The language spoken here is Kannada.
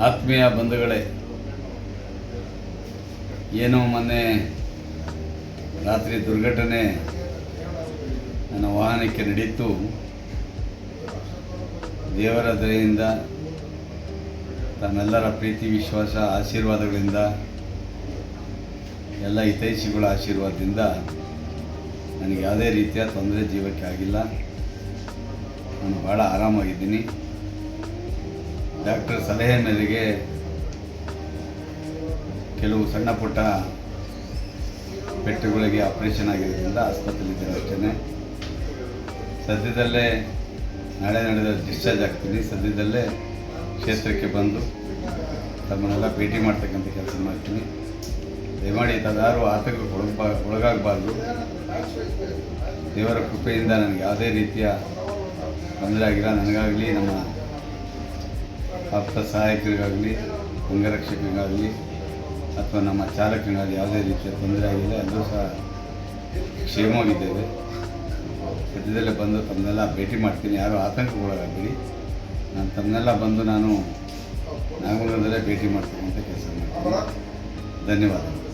ಆತ್ಮೀಯ ಬಂಧುಗಳೇ, ಏನೋ ಮೊನ್ನೆ ರಾತ್ರಿ ದುರ್ಘಟನೆ ನನ್ನ ವಾಹನಕ್ಕೆ ನಡೀತು. ದೇವರ ದಯೆಯಿಂದ, ತಮ್ಮೆಲ್ಲರ ಪ್ರೀತಿ ವಿಶ್ವಾಸ ಆಶೀರ್ವಾದಗಳಿಂದ, ಎಲ್ಲ ಹಿತೈಷಿಗಳ ಆಶೀರ್ವಾದದಿಂದ ನನಗೆ ಯಾವುದೇ ರೀತಿಯ ತೊಂದರೆ ಜೀವಕ್ಕೆ ಆಗಿಲ್ಲ. ನಾನು ಭಾಳ ಆರಾಮಾಗಿದ್ದೀನಿ. ಡಾಕ್ಟರ್ ಸಲಹೆ ಮೇರೆಗೆ ಕೆಲವು ಸಣ್ಣ ಪುಟ್ಟ ಪೆಟ್ಟುಗಳಿಗೆ ಆಪರೇಷನ್ ಆಗಿರೋದ್ರಿಂದ ಆಸ್ಪತ್ರೆಯಲ್ಲಿದ್ದೇನೆ ಅಷ್ಟೇ. ಸದ್ಯದಲ್ಲೇ ನಾಳೆ ನಡೆದ ಡಿಸ್ಚಾರ್ಜ್ ಆಗ್ತೀನಿ. ಸದ್ಯದಲ್ಲೇ ಕ್ಷೇತ್ರಕ್ಕೆ ಬಂದು ತಮ್ಮನ್ನೆಲ್ಲ ಭೇಟಿ ಮಾಡ್ತಕ್ಕಂಥ ಕೆಲಸ ಮಾಡ್ತೀನಿ. ದಯಮಾಡಿ ತಾವ್ಯಾರು ಆತಂಕಕ್ಕೆ ಒಳಗಾಗಬಾರ್ದು. ದೇವರ ಕೃಪೆಯಿಂದ ನನಗೆ ಯಾವುದೇ ರೀತಿಯ ತೊಂದರೆ ಆಗಿಲ್ಲ. ನನಗಾಗಲಿ, ನಮ್ಮ ಆಪ್ತ ಸಹಾಯಕರಿಗಾಗಲಿ, ಅಂಗರಕ್ಷಕರಿಗಾಗಲಿ ಅಥವಾ ನಮ್ಮ ಚಾಲಕರಿಗಾಗಲಿ ಯಾವುದೇ ರೀತಿಯ ತೊಂದರೆ ಆಗಿಲ್ಲ. ಎಲ್ಲರೂ ಸಹ ಕ್ಷೇಮವಾಗಿದ್ದೇವೆ. ಸದ್ಯದಲ್ಲೇ ಬಂದು ತಮ್ಮನ್ನೆಲ್ಲ ಭೇಟಿ ಮಾಡ್ತೀನಿ. ಯಾರೂ ಆತಂಕಗೊಳಗಾಗಬೇಡಿ. ನಾನು ತಮ್ಮನ್ನೆಲ್ಲ ಬಂದು ನಾನು ನಾಗಮಂಗಲದಲ್ಲೇ ಭೇಟಿ ಮಾಡ್ತಕ್ಕಂಥ ಕೆಲಸ ಮಾಡ್ತೀನಿ. ಧನ್ಯವಾದಗಳು.